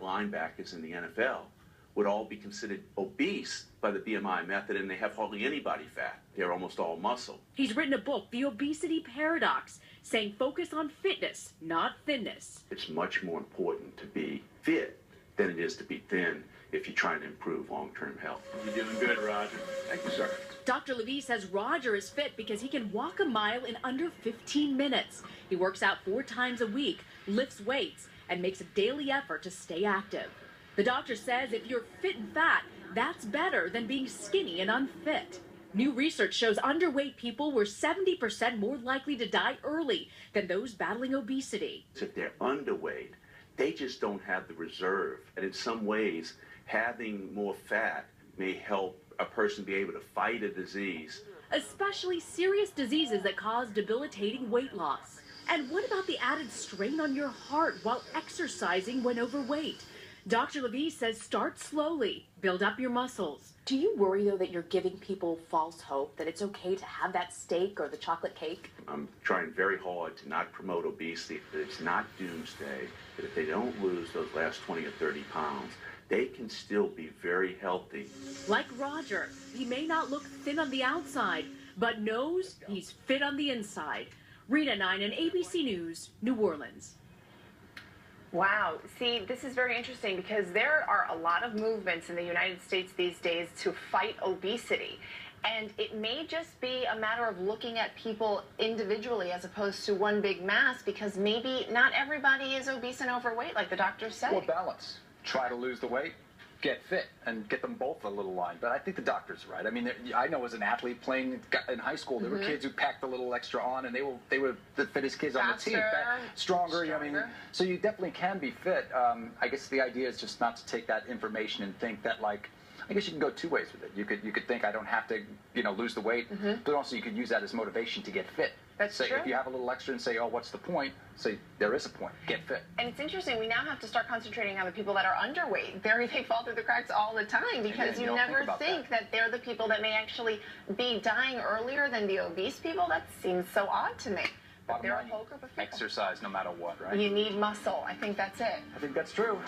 linebackers in the NFL would all be considered obese by the BMI method, and they have hardly any body fat. They're almost all muscle. He's written a book, The Obesity Paradox, saying focus on fitness, not thinness. It's much more important to be fit than it is to be thin if you're trying to improve long-term health. You're doing good, Roger. Thank you, sir. Dr. Levy says Roger is fit because he can walk a mile in under 15 minutes. He works out 4 times a week, lifts weights, and makes a daily effort to stay active. The doctor says if you're fit and fat, that's better than being skinny and unfit. New research shows underweight people were 70% more likely to die early than those battling obesity. If they're underweight, they just don't have the reserve. And in some ways, having more fat may help a person be able to fight a disease. Especially serious diseases that cause debilitating weight loss. And what about the added strain on your heart while exercising when overweight? Dr. Levy says start slowly, build up your muscles. Do you worry, though, that you're giving people false hope, that it's okay to have that steak or the chocolate cake? I'm trying very hard to not promote obesity, that it's not doomsday, that if they don't lose those last 20 or 30 pounds, they can still be very healthy. Like Roger, he may not look thin on the outside, but knows he's fit on the inside. Rita 9 and ABC News, New Orleans. Wow. See, this is very interesting because there are a lot of movements in the United States these days to fight obesity. And it may just be a matter of looking at people individually as opposed to one big mass, because maybe not everybody is obese and overweight like the doctors say. Well, balance. Try to lose the weight, get fit, and get them both a little line. But I think the doctor's right. I mean, I know as an athlete playing in high school, there were kids who packed a little extra on, and they were the fittest kids on the team. Stronger. I mean, so you definitely can be fit. I guess the idea is just not to take that information and think that, like, I guess you can go 2 ways with it. You could think I don't have to, lose the weight, but also you could use that as motivation to get fit. That's true. If you have a little extra and say, oh, what's the point? Say, there is a point. Get fit. And it's interesting. We now have to start concentrating on the people that are underweight. They fall through the cracks all the time because you never think that they're the people that may actually be dying earlier than the obese people. That seems so odd to me. But they're a whole group of people. Exercise no matter what, right? You need muscle. I think that's it. I think that's true.